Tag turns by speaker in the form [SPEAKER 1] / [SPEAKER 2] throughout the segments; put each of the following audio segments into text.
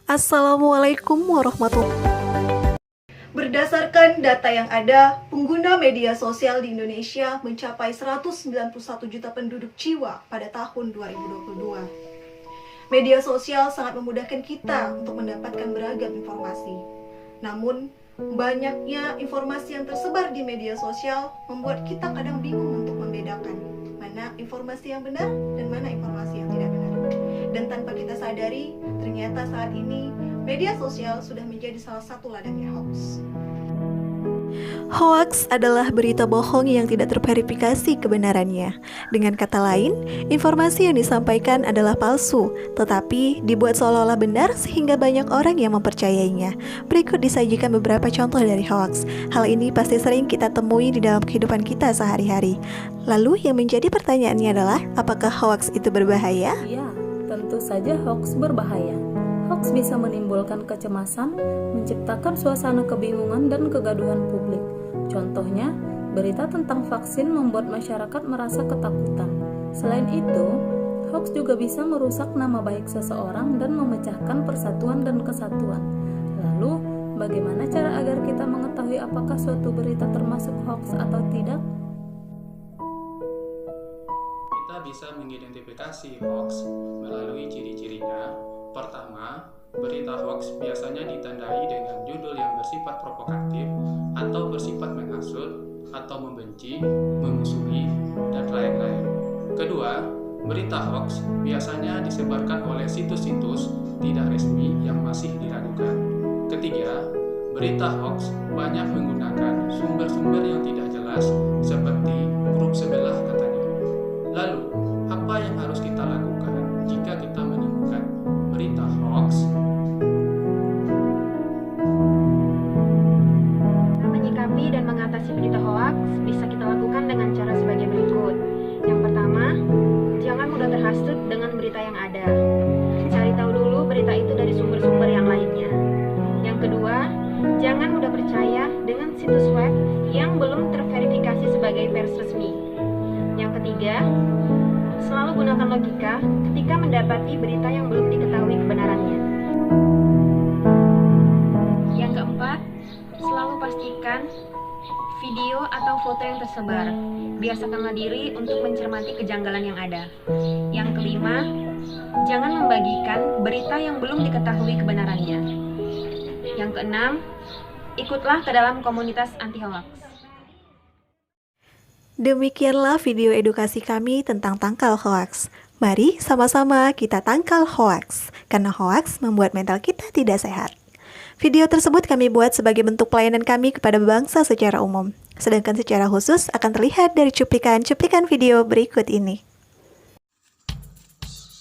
[SPEAKER 1] Assalamualaikum warahmatullahi wabarakatuh. Berdasarkan data yang ada, pengguna media sosial di Indonesia mencapai 191 juta penduduk jiwa pada tahun 2022. Media sosial sangat memudahkan kita untuk mendapatkan beragam informasi. Namun, banyaknya informasi yang tersebar di media sosial membuat kita kadang bingung untuk membedakan mana informasi yang benar dan mana informasi yang tidak benar. Dan tanpa kita sadari, ternyata saat ini media sosial sudah menjadi salah satu ladangnya hoax. Hoax adalah berita bohong yang tidak terverifikasi kebenarannya. Dengan kata lain, informasi yang disampaikan adalah palsu, tetapi dibuat seolah-olah benar sehingga banyak orang yang mempercayainya. Berikut disajikan beberapa contoh dari hoax. Hal ini pasti sering kita temui di dalam kehidupan kita sehari-hari. Lalu yang menjadi pertanyaannya adalah, apakah hoax itu berbahaya?
[SPEAKER 2] Ya, tentu saja hoax berbahaya. Hoax bisa menimbulkan kecemasan, menciptakan suasana kebingungan dan kegaduhan publik. Contohnya, berita tentang vaksin membuat masyarakat merasa ketakutan. Selain itu, hoax juga bisa merusak nama baik seseorang dan memecahkan persatuan dan kesatuan. Lalu, bagaimana cara agar kita mengetahui apakah suatu berita termasuk hoax atau tidak?
[SPEAKER 3] Kita bisa mengidentifikasi hoax melalui ciri-cirinya. Pertama, berita hoax biasanya ditandai dengan judul yang bersifat provokatif atau bersifat menghasut atau membenci, memusuhi, dan lain-lain. Kedua, berita hoax biasanya disebarkan oleh situs-situs tidak resmi yang masih diragukan. Ketiga, berita hoax banyak menggunakan sumber-sumber yang tidak jelas seperti grup sebelah katanya. Lalu, apa yang harus kita lakukan jika kita menemukan berita hoax?
[SPEAKER 4] Menyikapi dan mengatasi berita hoax bisa kita lakukan dengan cara sebagai berikut. Yang pertama, jangan mudah terhasut dengan berita yang ada. Cari tahu dulu berita itu dari sumber-sumber yang lainnya. Yang kedua, jangan mudah percaya dengan situs web yang belum terverifikasi sebagai pers resmi. Yang ketiga, selalu gunakan logika ketika mendapati berita yang belum diketahui kebenarannya. Yang keempat, selalu pastikan video atau foto yang tersebar. Biasakanlah diri untuk mencermati kejanggalan yang ada. Yang kelima, jangan membagikan berita yang belum diketahui kebenarannya. Yang keenam, ikutlah ke dalam komunitas anti-hoax.
[SPEAKER 1] Demikianlah video edukasi kami tentang tangkal hoax. Mari sama-sama kita tangkal hoax, karena hoax membuat mental kita tidak sehat. Video tersebut kami buat sebagai bentuk pelayanan kami kepada bangsa secara umum. Sedangkan secara khusus akan terlihat dari cuplikan-cuplikan video berikut ini.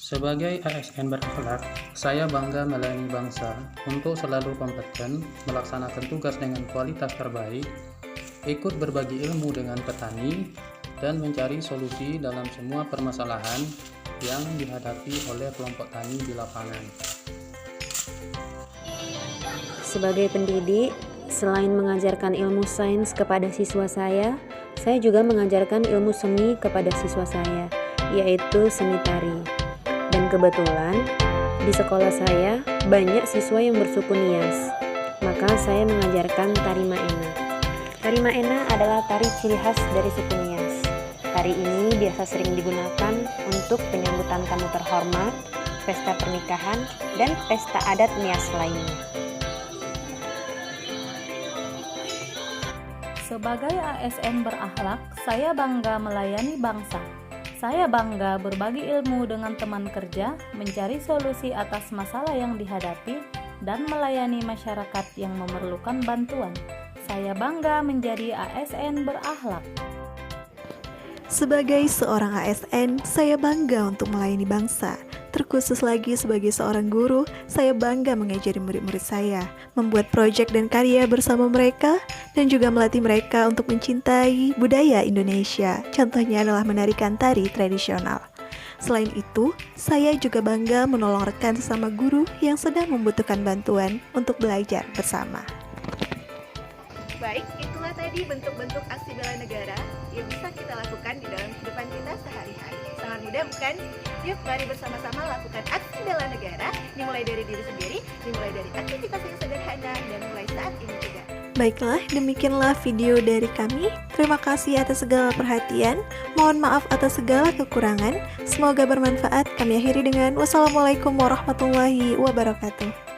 [SPEAKER 3] Sebagai ASN berakhlak, saya bangga melayani bangsa untuk selalu kompeten, melaksanakan tugas dengan kualitas terbaik, ikut berbagi ilmu dengan petani, dan mencari solusi dalam semua permasalahan yang dihadapi oleh kelompok tani di lapangan.
[SPEAKER 5] Sebagai pendidik, selain mengajarkan ilmu sains kepada siswa saya juga mengajarkan ilmu seni kepada siswa saya, yaitu seni tari. Dan kebetulan, di sekolah saya banyak siswa yang bersuku Nias, maka saya mengajarkan tari Maena. Tari Maena adalah tari ciri khas dari suku Nias. Tari ini biasa sering digunakan untuk penyambutan tamu terhormat, pesta pernikahan, dan pesta adat Nias lainnya.
[SPEAKER 2] Sebagai ASN berakhlak, saya bangga melayani bangsa. Saya bangga berbagi ilmu dengan teman kerja, mencari solusi atas masalah yang dihadapi, dan melayani masyarakat yang memerlukan bantuan. Saya bangga menjadi ASN berakhlak.
[SPEAKER 1] Sebagai seorang ASN, saya bangga untuk melayani bangsa. Terkhusus lagi sebagai seorang guru, saya bangga mengajari murid-murid saya, membuat proyek dan karya bersama mereka, dan juga melatih mereka untuk mencintai budaya Indonesia. Contohnya adalah menarikan tari tradisional. Selain itu, saya juga bangga menolong rekan sesama guru yang sedang membutuhkan bantuan untuk belajar bersama. Baik, itulah tadi bentuk-bentuk aksi bela negara yang bisa kita lakukan di dalam kehidupan kita sehari-hari. Sangat mudah bukan? Yuk mari bersama-sama lakukan aksi bela negara, dimulai dari diri sendiri, dimulai dari aktivitas yang sederhana, dan mulai saat ini juga. Baiklah, demikianlah video dari kami. Terima kasih atas segala perhatian. Mohon maaf atas segala kekurangan. Semoga bermanfaat. Kami akhiri dengan wassalamualaikum warahmatullahi wabarakatuh.